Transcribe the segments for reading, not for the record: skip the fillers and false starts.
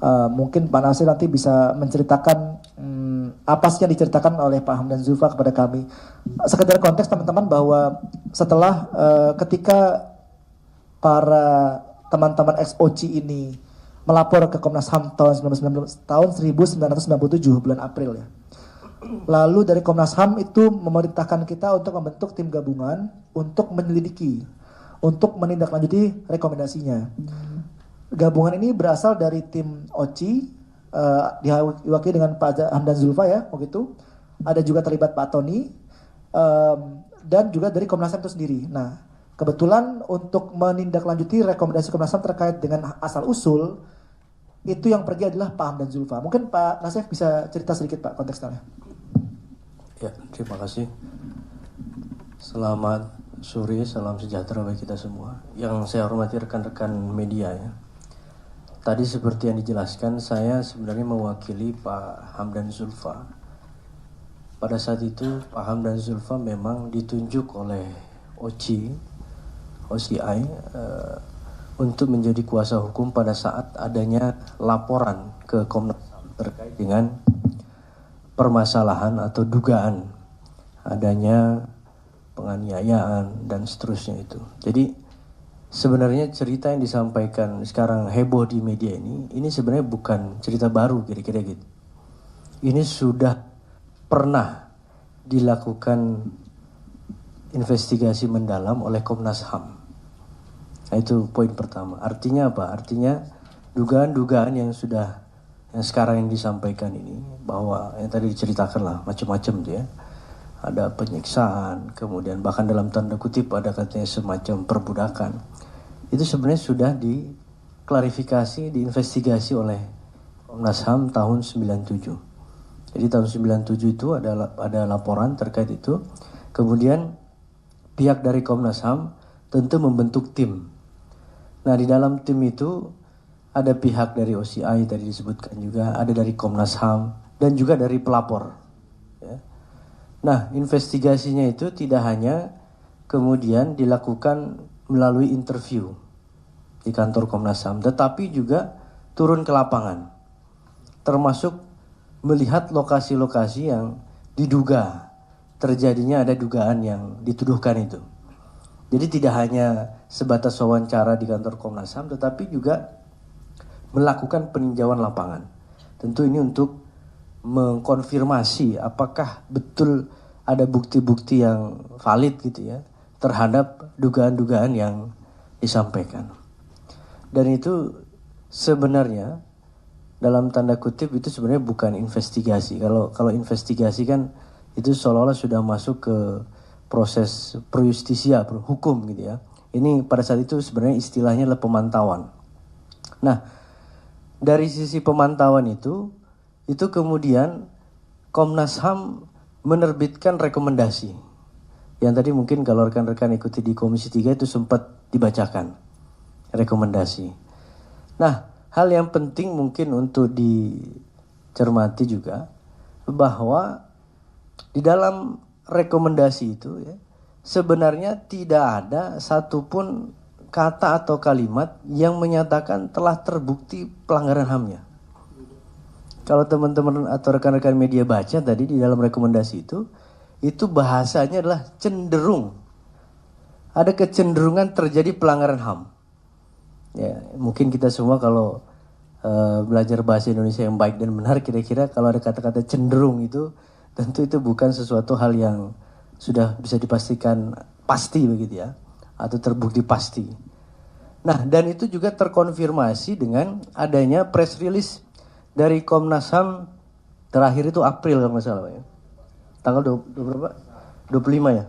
Mungkin Pak Nasir nanti bisa menceritakan apa sih yang diceritakan oleh Pak Hamdan Zulfa kepada kami. Sekedar konteks teman-teman bahwa setelah ketika para teman-teman ex-OCI ini melapor ke Komnas HAM tahun 1997 bulan April ya. Lalu dari Komnas HAM itu memerintahkan kita untuk membentuk tim gabungan untuk menyelidiki, untuk menindaklanjuti rekomendasinya. Gabungan ini berasal dari tim OCI, diwakili dengan Pak Hamdan Zulfa ya, begitu. Ada juga terlibat Pak Tony, dan juga dari Komnas HAM itu sendiri. Nah, kebetulan untuk menindaklanjuti rekomendasi Komnas HAM terkait dengan asal-usul, itu yang pergi adalah Pak Hamdan Zulfa. Mungkin Pak Nasif bisa cerita sedikit Pak konteksnya. Ya, terima kasih. Selamat sore, salam sejahtera bagi kita semua. Yang saya hormati rekan-rekan media ya. Tadi seperti yang dijelaskan, saya sebenarnya mewakili Pak Hamdan Zulfa. Pada saat itu Pak Hamdan Zulfa memang ditunjuk oleh OCI untuk menjadi kuasa hukum pada saat adanya laporan ke Komnas HAM terkait dengan permasalahan atau dugaan adanya penganiayaan dan seterusnya itu. Jadi sebenarnya cerita yang disampaikan sekarang heboh di media ini sebenarnya bukan cerita baru kira-kira gitu. Ini sudah pernah dilakukan investigasi mendalam oleh Komnas HAM. Nah, itu poin pertama. Artinya apa? Artinya dugaan-dugaan yang sekarang yang disampaikan ini, bahwa yang tadi diceritakan lah macam-macam tuh ya. Ada penyiksaan, kemudian bahkan dalam tanda kutip ada katanya semacam perbudakan. Itu sebenarnya sudah diklarifikasi, diinvestigasi oleh Komnas HAM tahun 97. Jadi tahun 97 itu ada laporan terkait itu. Kemudian pihak dari Komnas HAM tentu membentuk tim. Nah, di dalam tim itu ada pihak dari OCI tadi disebutkan juga, ada dari Komnas HAM dan juga dari pelapor. Ya. Nah, investigasinya itu tidak hanya kemudian dilakukan melalui interview di kantor Komnas HAM, tetapi juga turun ke lapangan, termasuk melihat lokasi-lokasi yang diduga terjadinya ada dugaan yang dituduhkan itu. Jadi tidak hanya sebatas wawancara di kantor Komnas HAM, tetapi juga melakukan peninjauan lapangan. Tentu ini untuk mengkonfirmasi apakah betul ada bukti-bukti yang valid gitu ya terhadap dugaan-dugaan yang disampaikan. Dan itu sebenarnya dalam tanda kutip itu sebenarnya bukan investigasi. Kalau investigasi kan itu seolah-olah sudah masuk ke proses pro-justisia, hukum gitu ya. Ini pada saat itu sebenarnya istilahnya adalah pemantauan. Nah, dari sisi pemantauan itu kemudian Komnas HAM menerbitkan rekomendasi. Yang tadi mungkin kalau rekan-rekan ikuti di Komisi 3 itu sempat dibacakan rekomendasi. Nah, hal yang penting mungkin untuk dicermati juga bahwa di dalam rekomendasi itu ya, sebenarnya tidak ada satupun kata atau kalimat yang menyatakan telah terbukti pelanggaran HAM-nya. Kalau teman-teman atau rekan-rekan media baca tadi di dalam rekomendasi itu bahasanya adalah cenderung. Ada kecenderungan terjadi pelanggaran HAM. Ya, mungkin kita semua kalau belajar bahasa Indonesia yang baik dan benar, kira-kira kalau ada kata-kata cenderung itu, tentu itu bukan sesuatu hal yang sudah bisa dipastikan pasti begitu ya, atau terbukti pasti. Nah, dan itu juga terkonfirmasi dengan adanya press release dari Komnas HAM terakhir itu April kalau nggak salah ya. Tanggal 20 berapa? 25 ya?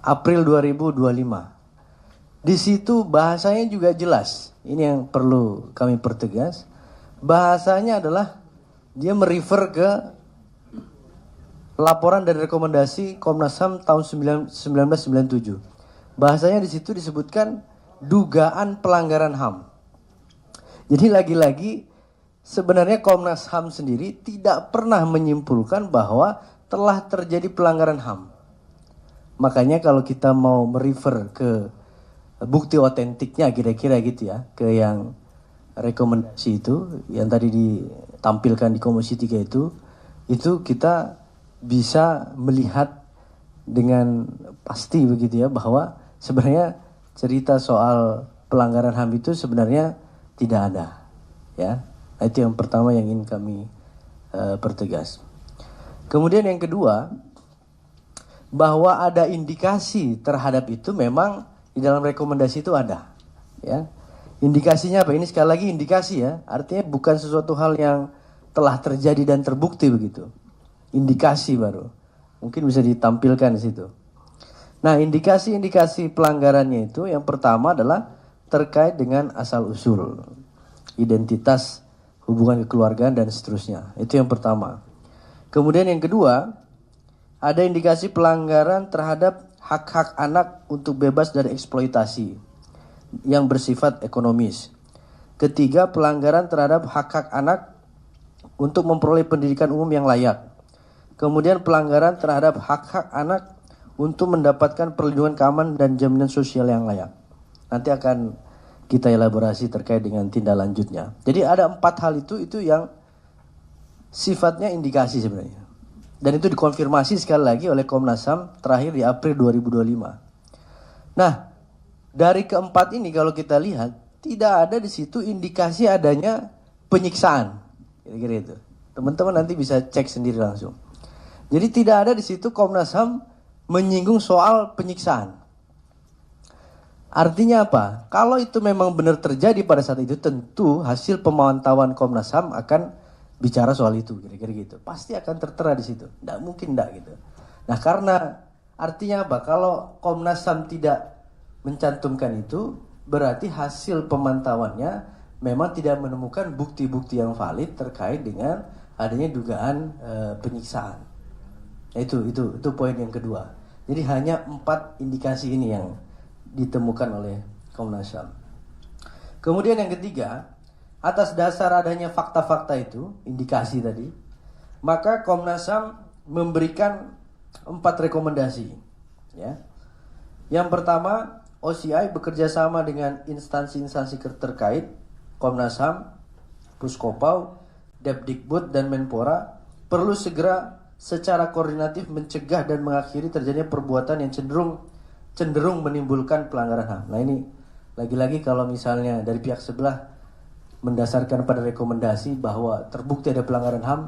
April 2025. Di situ bahasanya juga jelas. Ini yang perlu kami pertegas. Bahasanya adalah dia merefer ke laporan dan rekomendasi Komnas HAM tahun 1997. Bahasanya di situ disebutkan dugaan pelanggaran HAM. Jadi lagi-lagi sebenarnya Komnas HAM sendiri tidak pernah menyimpulkan bahwa telah terjadi pelanggaran HAM. Makanya kalau kita mau merefer ke bukti otentiknya kira-kira gitu ya, ke yang rekomendasi itu yang tadi ditampilkan di Komisi 3 itu kita bisa melihat dengan pasti begitu ya bahwa sebenarnya cerita soal pelanggaran HAM itu sebenarnya tidak ada ya. Nah, itu yang pertama yang ingin kami pertegas. Kemudian yang kedua, bahwa ada indikasi terhadap itu memang di dalam rekomendasi itu ada ya. Indikasinya apa? Ini sekali lagi indikasi ya, artinya bukan sesuatu hal yang telah terjadi dan terbukti begitu. Indikasi baru. Mungkin bisa ditampilkan di situ. Nah, indikasi-indikasi pelanggarannya itu yang pertama adalah terkait dengan asal-usul, identitas, hubungan kekeluargaan dan seterusnya. Itu yang pertama. Kemudian yang kedua, ada indikasi pelanggaran terhadap hak-hak anak untuk bebas dari eksploitasi yang bersifat ekonomis. Ketiga, pelanggaran terhadap hak-hak anak untuk memperoleh pendidikan umum yang layak. Kemudian pelanggaran terhadap hak-hak anak untuk mendapatkan perlindungan keamanan dan jaminan sosial yang layak. Nanti akan kita elaborasi terkait dengan tindak lanjutnya. Jadi ada 4 hal itu yang sifatnya indikasi sebenarnya. Dan itu dikonfirmasi sekali lagi oleh Komnas HAM terakhir di April 2025. Nah, dari keempat ini kalau kita lihat, tidak ada di situ indikasi adanya penyiksaan. Kira-kira itu. Teman-teman nanti bisa cek sendiri langsung. Jadi tidak ada di situ Komnas HAM menyinggung soal penyiksaan. Artinya apa? Kalau itu memang benar terjadi pada saat itu, tentu hasil pemantauan Komnas HAM akan bicara soal itu, kira-kira gitu. Pasti akan tertera di situ. Tidak mungkin tidak gitu. Nah, karena artinya apa? Kalau Komnas HAM tidak mencantumkan itu, berarti hasil pemantauannya memang tidak menemukan bukti-bukti yang valid terkait dengan adanya dugaan penyiksaan. Itu poin yang kedua. Jadi hanya 4 indikasi ini yang ditemukan oleh Komnas HAM. Kemudian yang ketiga, atas dasar adanya fakta-fakta itu, indikasi tadi, maka Komnas HAM memberikan 4 rekomendasi. Ya. Yang pertama, OCI bekerja sama dengan instansi-instansi terkait, Komnas HAM, Puskopau, Depdikbud, dan Menpora perlu segera secara koordinatif mencegah dan mengakhiri terjadinya perbuatan yang cenderung menimbulkan pelanggaran HAM. Nah, ini lagi-lagi kalau misalnya dari pihak sebelah mendasarkan pada rekomendasi bahwa terbukti ada pelanggaran HAM,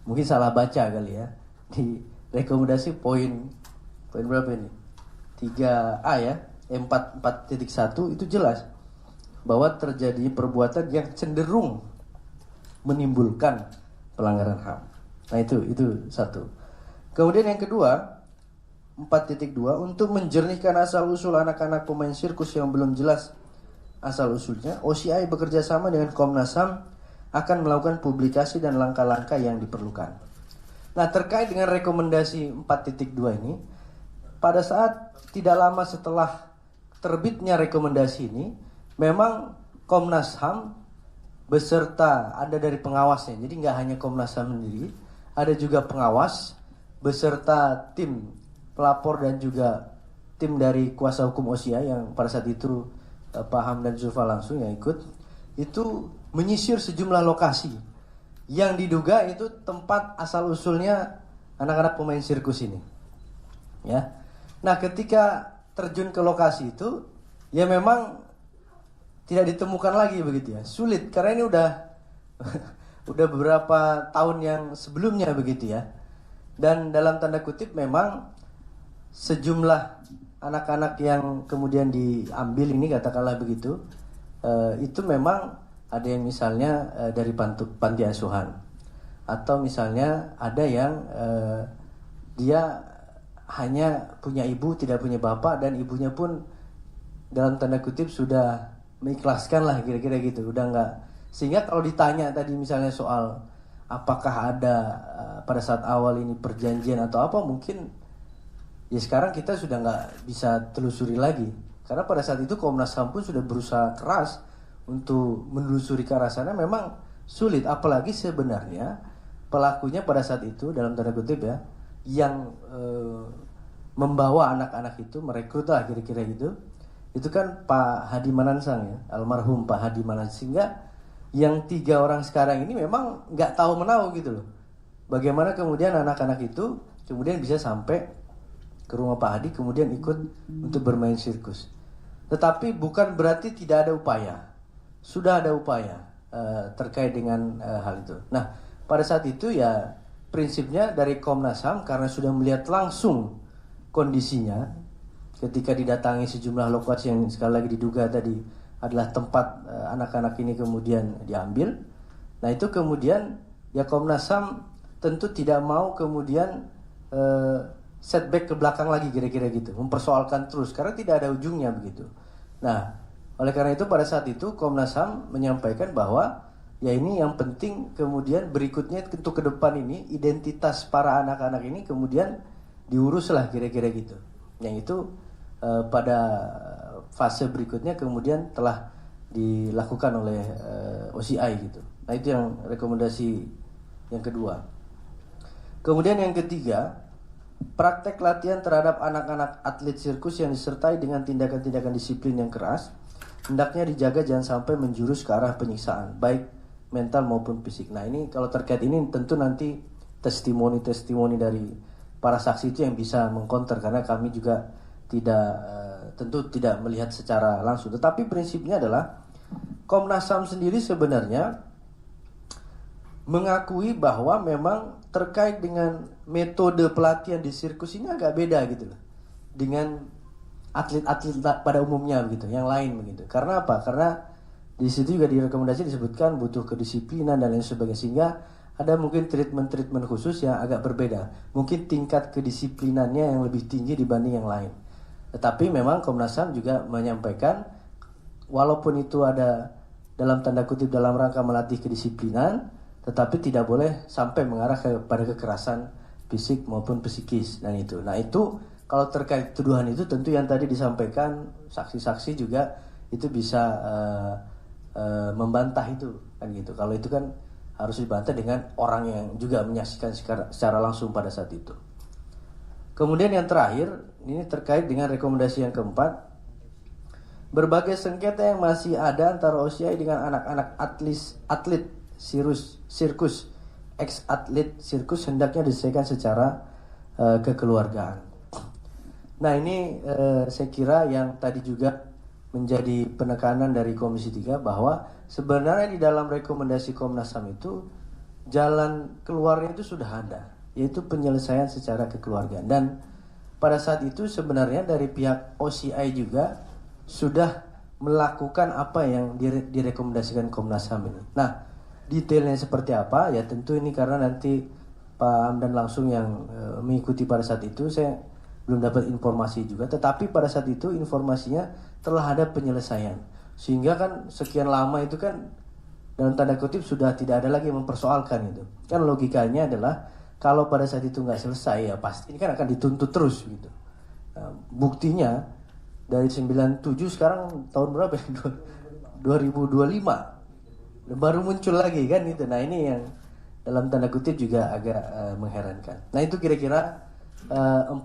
mungkin salah baca kali ya. Di rekomendasi poin berapa ini? 3A ya, 4.1 itu jelas bahwa terjadi perbuatan yang cenderung menimbulkan pelanggaran HAM. Nah, itu satu. Kemudian yang kedua, 4.2, untuk menjernihkan asal-usul anak-anak pemain sirkus yang belum jelas asal-usulnya, OCI bekerja sama dengan Komnas HAM akan melakukan publikasi dan langkah-langkah yang diperlukan. Nah, terkait dengan rekomendasi 4.2 ini, pada saat tidak lama setelah terbitnya rekomendasi ini, memang Komnas HAM beserta ada dari pengawasnya. Jadi nggak hanya Komnas HAM sendiri, ada juga pengawas beserta tim pelapor dan juga tim dari kuasa hukum OCI yang pada saat itu Pak Ham dan Zulfa langsung yang ikut, itu menyisir sejumlah lokasi yang diduga itu tempat asal-usulnya anak-anak pemain sirkus ini. Ya. Nah, ketika terjun ke lokasi itu, ya memang tidak ditemukan lagi begitu ya. Sulit karena ini udah beberapa tahun yang sebelumnya begitu ya. Dan dalam tanda kutip memang sejumlah anak-anak yang kemudian diambil ini katakanlah begitu, itu memang ada yang misalnya dari panti asuhan, atau misalnya ada yang dia hanya punya ibu tidak punya bapak dan ibunya pun dalam tanda kutip sudah mengikhlaskan lah kira-kira gitu, udah nggak. Sehingga kalau ditanya tadi misalnya soal apakah ada pada saat awal ini perjanjian atau apa, mungkin ya sekarang kita sudah nggak bisa telusuri lagi. Karena pada saat itu Komnas HAM pun sudah berusaha keras untuk menelusuri ke arah sana, memang sulit. Apalagi sebenarnya pelakunya pada saat itu dalam tanda kutip ya, yang membawa anak-anak itu, merekrut lah kira-kira gitu, itu kan Pak Hadi Manansang ya, almarhum Pak Hadi Manansang. Sehingga yang 3 orang sekarang ini memang nggak tahu menahu gitu loh. Bagaimana kemudian anak-anak itu kemudian bisa sampai ke rumah Pak Hadi kemudian ikut untuk bermain sirkus. Tetapi bukan berarti tidak ada upaya. Sudah ada upaya terkait dengan hal itu. Nah, pada saat itu ya prinsipnya dari Komnas HAM karena sudah melihat langsung kondisinya ketika didatangi sejumlah lokasi yang sekali lagi diduga tadi adalah tempat anak-anak ini kemudian diambil. Nah, itu kemudian ya Komnas HAM tentu tidak mau kemudian setback ke belakang lagi kira-kira gitu, mempersoalkan terus karena tidak ada ujungnya begitu. Nah, oleh karena itu pada saat itu Komnas HAM menyampaikan bahwa ya ini yang penting kemudian berikutnya untuk ke depan ini identitas para anak-anak ini kemudian diuruslah kira-kira gitu. Yang itu pada fase berikutnya kemudian telah dilakukan oleh OCI gitu. Nah, itu yang rekomendasi yang kedua. Kemudian yang ketiga, praktek latihan terhadap anak-anak atlet sirkus yang disertai dengan tindakan-tindakan disiplin yang keras hendaknya dijaga jangan sampai menjurus ke arah penyiksaan baik mental maupun fisik. Nah, ini kalau terkait ini tentu nanti testimoni-testimoni dari para saksi itu yang bisa mengkonter karena kami juga tentu tidak melihat secara langsung. Tetapi prinsipnya adalah Komnas HAM sendiri sebenarnya mengakui bahwa memang terkait dengan metode pelatihan di sirkus ini agak beda gitu loh dengan atlet-atlet pada umumnya begitu, yang lain begitu. Karena apa? Karena di situ juga direkomendasi disebutkan butuh kedisiplinan dan lain sebagainya sehingga ada mungkin treatment khusus yang agak berbeda. Mungkin tingkat kedisiplinannya yang lebih tinggi dibanding yang lain. Tetapi memang Komnas HAM juga menyampaikan walaupun itu ada dalam tanda kutip dalam rangka melatih kedisiplinan, tetapi tidak boleh sampai mengarah kepada kekerasan fisik maupun psikis dan itu. Nah, itu kalau terkait tuduhan itu tentu yang tadi disampaikan saksi-saksi juga itu bisa membantah itu kan gitu. Kalau itu kan harus dibantah dengan orang yang juga menyaksikan secara langsung pada saat itu. Kemudian yang terakhir ini terkait dengan rekomendasi yang keempat, berbagai sengketa yang masih ada antara OCI dengan anak-anak atlet sirkus ex-atlet sirkus hendaknya diselesaikan secara kekeluargaan. Nah, ini saya kira yang tadi juga menjadi penekanan dari Komisi 3 bahwa sebenarnya di dalam rekomendasi Komnas HAM itu jalan keluarnya itu sudah ada, yaitu penyelesaian secara kekeluargaan. Dan pada saat itu sebenarnya dari pihak OCI juga sudah melakukan apa yang direkomendasikan Komnas HAM ini. Nah, detailnya seperti apa ya tentu ini karena nanti Pak Hamdan langsung yang mengikuti pada saat itu, saya belum dapat informasi juga, tetapi pada saat itu informasinya telah ada penyelesaian sehingga kan sekian lama itu kan dalam tanda kutip sudah tidak ada lagi yang mempersoalkan itu kan. Logikanya adalah kalau pada saat itu nggak selesai ya pasti ini kan akan dituntut terus gitu. Nah, buktinya dari 97 sekarang tahun berapa ya? 2025 baru muncul lagi kan itu. Nah, ini yang dalam tanda kutip juga agak mengherankan. Nah, itu kira-kira 4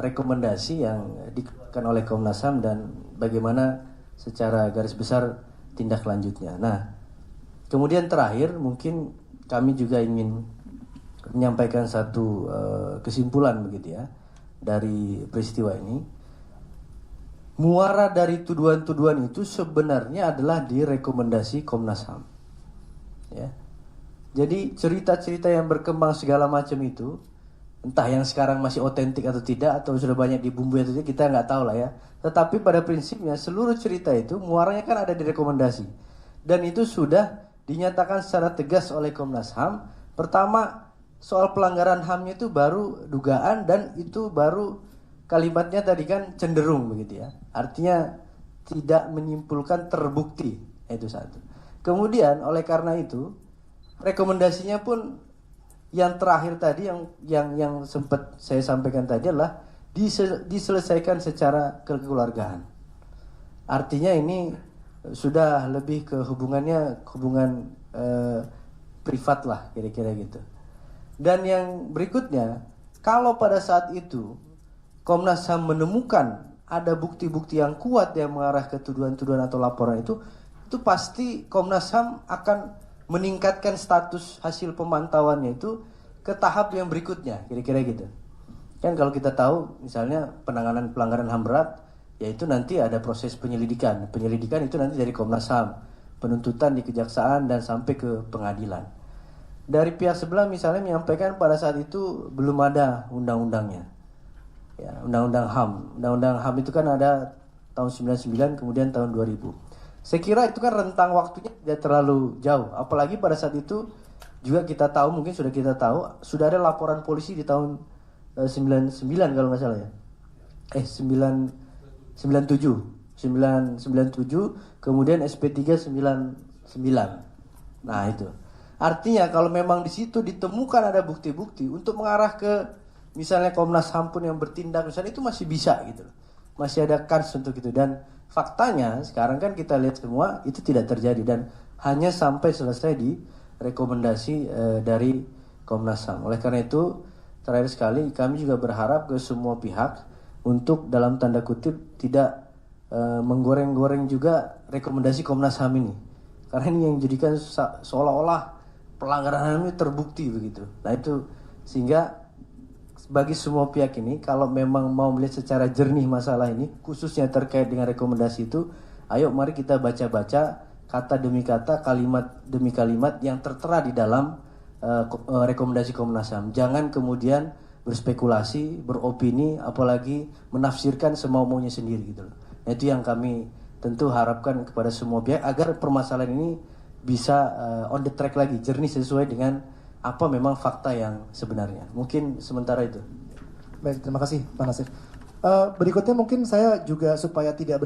rekomendasi yang dikeluarkan oleh Komnas HAM dan bagaimana secara garis besar tindak lanjutnya. Nah, kemudian terakhir mungkin kami juga ingin menyampaikan satu kesimpulan begitu ya dari peristiwa ini. Muara dari tuduhan-tuduhan itu sebenarnya adalah di rekomendasi Komnas HAM. Ya. Jadi cerita-cerita yang berkembang segala macam itu entah yang sekarang masih otentik atau tidak atau sudah banyak dibumbui atau tidak kita nggak tahu lah ya. Tetapi pada prinsipnya seluruh cerita itu muaranya kan ada di rekomendasi dan itu sudah dinyatakan secara tegas oleh Komnas HAM. Pertama soal pelanggaran HAM-nya itu baru dugaan dan itu baru kalimatnya tadi kan cenderung begitu ya. Artinya tidak menyimpulkan terbukti, itu satu. Kemudian oleh karena itu rekomendasinya pun yang terakhir tadi yang sempat saya sampaikan tadi adalah diselesaikan secara kekeluargaan. Artinya ini sudah lebih ke hubungan privat lah kira-kira gitu. Dan yang berikutnya, kalau pada saat itu Komnas HAM menemukan ada bukti-bukti yang kuat yang mengarah ke tuduhan-tuduhan atau laporan itu, itu pasti Komnas HAM akan meningkatkan status hasil pemantauannya itu ke tahap yang berikutnya, kira-kira gitu. Kan kalau kita tahu misalnya penanganan pelanggaran HAM berat, yaitu nanti ada proses penyelidikan. Penyelidikan itu nanti dari Komnas HAM, penuntutan di kejaksaan dan sampai ke pengadilan. Dari pihak sebelah misalnya menyampaikan pada saat itu belum ada undang-undangnya. Ya, undang-undang HAM. Undang-undang HAM itu kan ada tahun 99 kemudian tahun 2000. Saya kira itu kan rentang waktunya tidak terlalu jauh. Apalagi pada saat itu juga kita tahu, mungkin sudah kita tahu, sudah ada laporan polisi di tahun 99 kalau nggak salah ya. 97, kemudian SP3 99. Nah itu. Artinya kalau memang di situ ditemukan ada bukti-bukti untuk mengarah ke misalnya Komnas HAM pun yang bertindak misalnya, itu masih bisa gitu. Masih ada kans untuk itu, dan faktanya sekarang kan kita lihat semua itu tidak terjadi dan hanya sampai selesai di rekomendasi dari Komnas HAM. Oleh karena itu terakhir sekali kami juga berharap ke semua pihak untuk dalam tanda kutip tidak menggoreng-goreng juga rekomendasi Komnas HAM ini. Karena ini yang jadikan seolah-olah pelanggaran HAM ini terbukti begitu. Nah itu sehingga bagi semua pihak ini kalau memang mau melihat secara jernih masalah ini khususnya terkait dengan rekomendasi itu, ayo mari kita baca-baca kata demi kata, kalimat demi kalimat yang tertera di dalam rekomendasi Komnas HAM. Jangan kemudian berspekulasi, beropini, apalagi menafsirkan semau-maunya sendiri gitu loh. Nah, itu yang kami tentu harapkan kepada semua pihak agar permasalahan ini bisa on the track lagi, jernih sesuai dengan apa memang fakta yang sebenarnya. Mungkin sementara itu. Baik, terima kasih Pak Nasir. Berikutnya mungkin saya juga supaya tidak